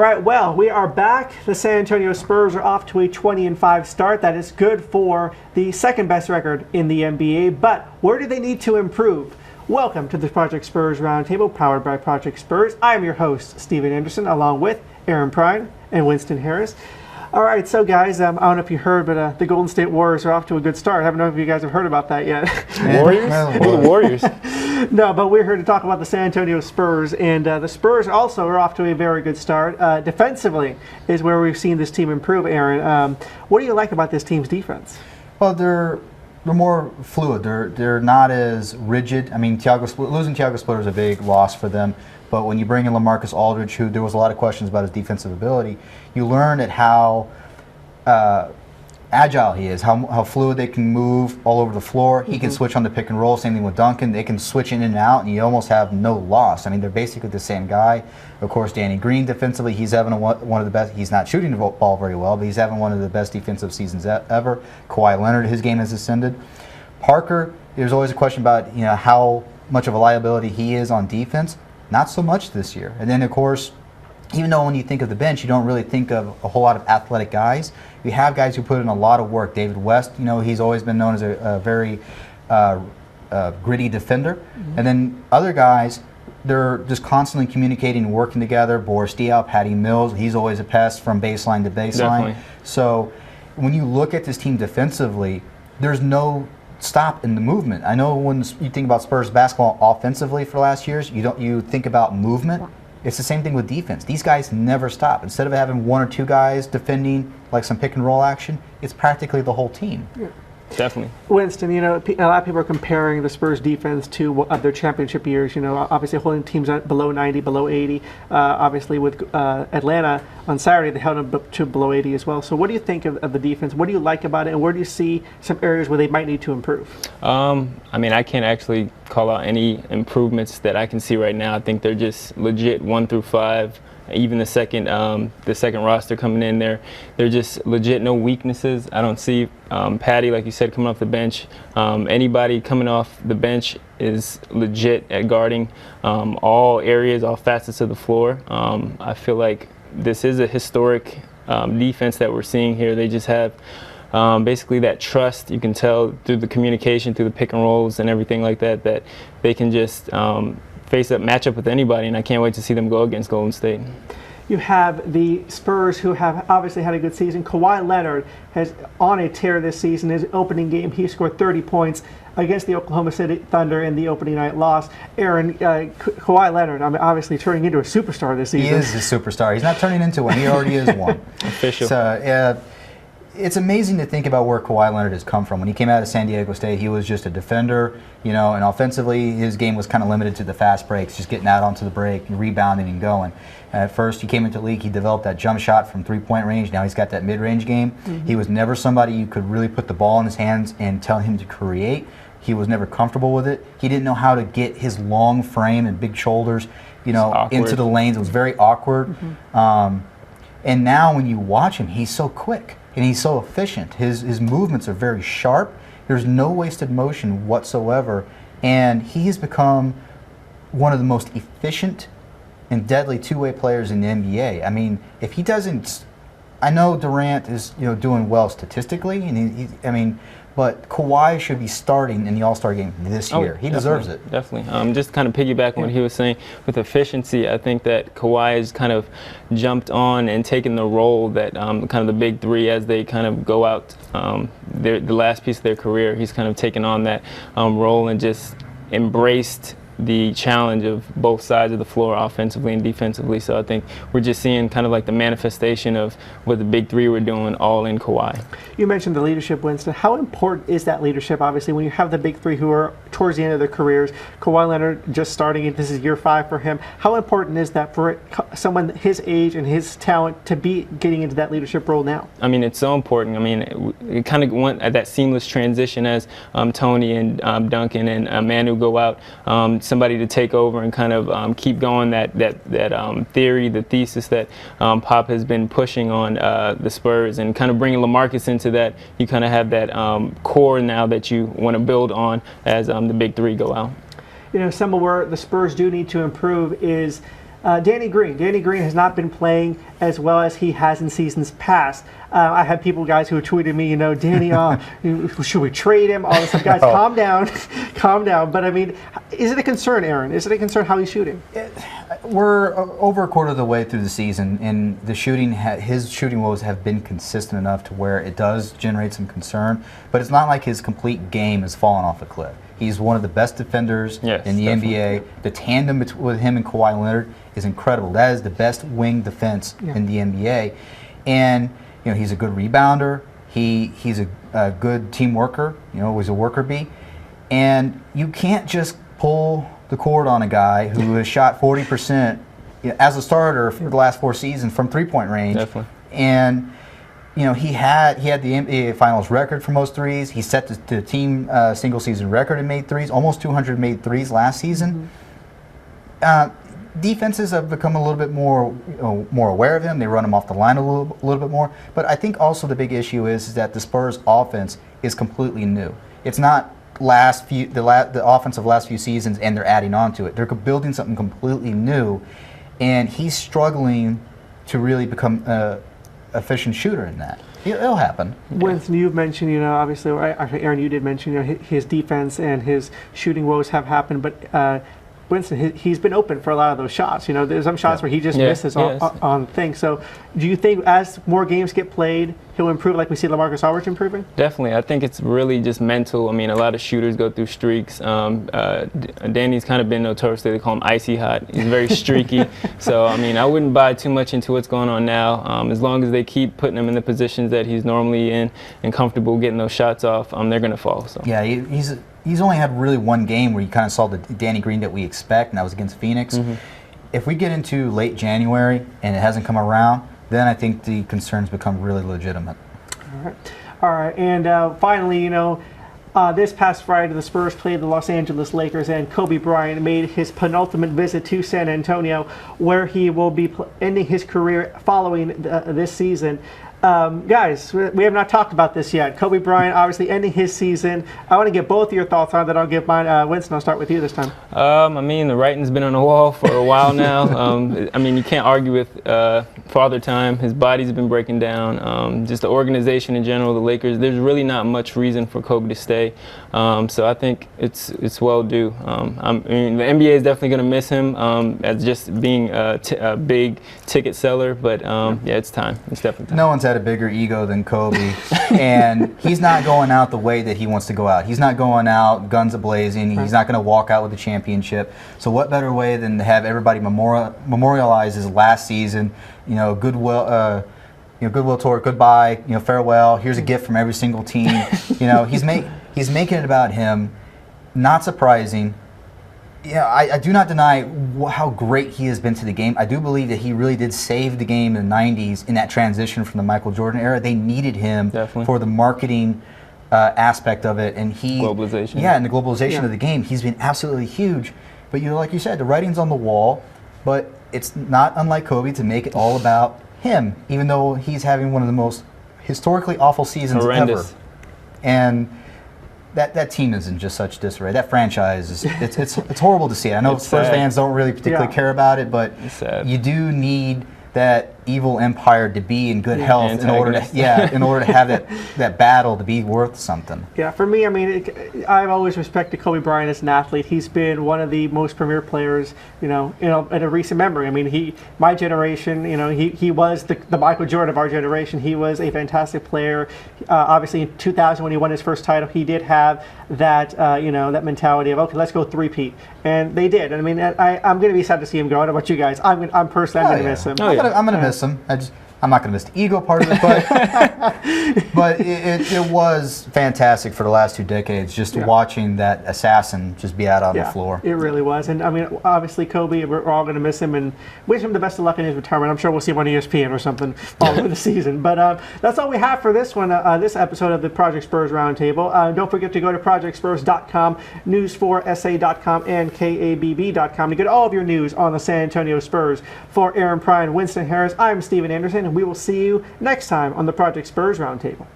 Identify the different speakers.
Speaker 1: All right, well, we are back. The San Antonio Spurs are off to a 20-5 start. That is good for the second best record in the NBA, but where do they need to improve? Welcome to the Project Spurs Roundtable, powered by Project Spurs. I am your host, Steven Anderson, along with Aaron Priene and Winston Harris. All right, so guys, I don't know if you heard, but the Golden State Warriors are off to a good start. I don't know if you guys have heard about that yet.
Speaker 2: Warriors? Who are the Warriors?
Speaker 1: No, but we're here to talk about the San Antonio Spurs, and the Spurs also are off to a very good start. Defensively is where we've seen this team improve, Aaron. What do you like about this team's defense?
Speaker 3: Well, they're more fluid. They're not as rigid. I mean, losing Thiago Splitter is a big loss for them. But when you bring in LaMarcus Aldridge, who there was a lot of questions about his defensive ability, you learn at how agile he is, how fluid they can move all over the floor. He can switch on the pick and roll. Same thing with Duncan. They can switch in and out, and you almost have no loss. I mean, they're basically the same guy. Of course, Danny Green defensively, he's having one of the best. He's not shooting the ball very well, but he's having one of the best defensive seasons ever. Kawhi Leonard, his game has ascended. Parker, there's always a question about how much of a liability he is on defense. Not so much this year. And then, of course, even though when you think of the bench, you don't really think of a whole lot of athletic guys. You have guys who put in a lot of work. David West, he's always been known as a very gritty defender. And then other guys, they're just constantly communicating and working together. Boris Diaw, Patty Mills, he's always a pest from baseline to baseline.
Speaker 2: Definitely.
Speaker 3: So when you look at this team defensively, there's no stop in the movement. I know when you think about Spurs basketball offensively for the last years, you think about movement. It's the same thing with defense. These guys never stop. Instead of having one or two guys defending like some pick and roll action, it's practically the whole team.
Speaker 2: Yeah. Definitely.
Speaker 1: Winston, a lot of people are comparing the Spurs defense to their championship years, obviously holding teams below 90, below 80. Obviously with Atlanta on Saturday, they held them to below 80 as well. So what do you think of the defense? What do you like about it, and where do you see some areas where they might need to improve?
Speaker 2: I can't actually call out any improvements that I can see right now. I think they're just legit 1 through 5. Even the second roster coming in there, they're just legit, no weaknesses. I don't see Patty, like you said, coming off the bench. Anybody coming off the bench is legit at guarding all areas, all facets of the floor. I feel like this is a historic defense that we're seeing here. They just have basically that trust. You can tell through the communication, through the pick and rolls and everything like that, that they can just match up with anybody, and I can't wait to see them go against Golden State.
Speaker 1: You have the Spurs, who have obviously had a good season. Kawhi Leonard has on a tear this season. His opening game, he scored 30 points against the Oklahoma City Thunder in the opening night loss. Aaron, Kawhi Leonard, obviously turning into a superstar this season.
Speaker 3: He is a superstar. He's not turning into one. He already is one.
Speaker 2: Official.
Speaker 3: So, it's amazing to think about where Kawhi Leonard has come from. When he came out of San Diego State, he was just a defender, and offensively, his game was kind of limited to the fast breaks, just getting out onto the break, rebounding and going. At first, he came into the league, he developed that jump shot from three-point range. Now he's got that mid-range game. He was never somebody you could really put the ball in his hands and tell him to create. He was never comfortable with it. He didn't know how to get his long frame and big shoulders, into the lanes. It was very awkward. And now when you watch him, he's so quick. And he's so efficient. His movements are very sharp. There's no wasted motion whatsoever. And he has become one of the most efficient and deadly two-way players in the NBA. I mean, if he doesn't, I know Durant is doing well statistically, and but Kawhi should be starting in the All-Star game this year. He deserves it.
Speaker 2: Definitely. Just kind of piggybacking what he was saying with efficiency, I think that Kawhi has kind of jumped on and taken the role that kind of the big three as they kind of go out the last piece of their career. He's kind of taken on that role and just embraced the challenge of both sides of the floor, offensively and defensively. So I think we're just seeing kind of like the manifestation of what the big three were doing all in Kawhi.
Speaker 1: You mentioned the leadership, Winston. How important is that leadership, obviously, when you have the big three who are towards the end of their careers? Kawhi Leonard just starting it. This is year 5 for him. How important is that for someone his age and his talent to be getting into that leadership role now?
Speaker 2: It's so important. It kind of went at that seamless transition as Tony and Duncan and Manu go out. Somebody to take over and kind of keep going that theory, the thesis that Pop has been pushing on the Spurs, and kind of bringing LaMarcus into that. You kind of have that core now that you want to build on as the big three go out.
Speaker 1: Some of where the Spurs do need to improve is Danny Green. Danny Green has not been playing as well as he has in seasons past. I had guys who tweeted me, Danny, should we trade him? All this stuff. Guys, calm down, calm down. But I mean, is it a concern, Aaron? Is it a concern how he's shooting?
Speaker 3: We're over a quarter of the way through the season, and the his shooting woes have been consistent enough to where it does generate some concern. But it's not like his complete game has fallen off a cliff. He's one of the best defenders in the NBA. The tandem with him and Kawhi Leonard is incredible. That is the best wing defense in the NBA. And he's a good rebounder. He's a good team worker. He's a worker bee. And you can't just pull the cord on a guy who has shot 40% as a starter for the last 4 seasons from three-point range.
Speaker 2: Definitely.
Speaker 3: And he had the NBA Finals record for most threes. He set the team single-season record in made threes, almost 200 made threes last season. Defenses have become a little bit more aware of him. They run him off the line a little bit more. But I think also the big issue is that the Spurs' offense is completely new. It's not the offense of last few seasons, and they're adding on to it. They're building something completely new, and he's struggling to really become an efficient shooter in that. It'll happen.
Speaker 1: Winston, you've mentioned, obviously, actually, Aaron, you did mention, his defense and his shooting woes have happened, but Winston, he's been open for a lot of those shots. There's some shots where he just misses on things. So, do you think as more games get played, he'll improve like we see LaMarcus Aldridge improving?
Speaker 2: Definitely. I think it's really just mental. I mean, a lot of shooters go through streaks. Danny's kind of been notoriously, they call him icy hot. He's very streaky. So, I mean, I wouldn't buy too much into what's going on now. As long as they keep putting him in the positions that he's normally in and comfortable getting those shots off, they're going to fall. So.
Speaker 3: Yeah, he's only had really one game where you kind of saw the Danny Green that we expect, and that was against Phoenix. If we get into late January and it hasn't come around, then I think the concerns become really legitimate.
Speaker 1: All right. And finally, this past Friday, the Spurs played the Los Angeles Lakers, and Kobe Bryant made his penultimate visit to San Antonio, where he will be ending his career following this season. Guys, we have not talked about this yet. Kobe Bryant obviously ending his season. I want to get both of your thoughts on it, then I'll give mine. Winston, I'll start with you this time.
Speaker 2: I mean, the writing's been on the wall for a while now. I mean, you can't argue with Father Time. His body's been breaking down. Just the organization in general, the Lakers, there's really not much reason for Kobe to stay. So I think it's well due. I mean, the NBA is definitely going to miss him as just being a big ticket seller. But yeah, it's time. It's definitely time.
Speaker 3: No one's had a bigger ego than Kobe, and he's not going out the way that he wants to go out. He's not going out guns a-blazing. He's not going to walk out with the championship. So what better way than to have everybody memorialize his last season? Goodwill tour, goodbye. Farewell. Here's a gift from every single team. He's making it about him. Not surprising. I do not deny how great he has been to the game. I do believe that he really did save the game in the 90s in that transition from the Michael Jordan era. They needed him for the marketing aspect of it. And
Speaker 2: globalization.
Speaker 3: Yeah, and the globalization of the game. He's been absolutely huge. But like you said, the writing's on the wall. But it's not unlike Kobe to make it all about him, even though he's having one of the most historically awful seasons ever. And that team is in just such disarray. That franchise is it's horrible to see. I know Spurs fans don't really particularly care about it, but you do need that evil empire to be in good health in order to have that battle to be worth something.
Speaker 1: Yeah, for me, I mean, I've always respected Kobe Bryant as an athlete. He's been one of the most premier players, in a recent memory. I mean, my generation, he was the Michael Jordan of our generation. He was a fantastic player. Obviously, in 2000 when he won his first title, he did have that that mentality of, okay, let's go three-peat, and they did. And I mean, I'm going to be sad to see him go. I don't know about you guys. I'm personally going to miss him.
Speaker 3: I'm going to miss him. I'm not going to miss the ego part of it, but it was fantastic for the last 2 decades just watching that assassin just be out on the floor.
Speaker 1: It really was. And I mean, obviously, Kobe, we're all going to miss him and wish him the best of luck in his retirement. I'm sure we'll see him on ESPN or something following the season. But that's all we have for this one, this episode of the Project Spurs Roundtable. Don't forget to go to projectspurs.com, news4sa.com, and kabb.com to get all of your news on the San Antonio Spurs. For Aaron Priene, Winston Harris, I'm Steven Anderson, and we will see you next time on the Project Spurs Roundtable.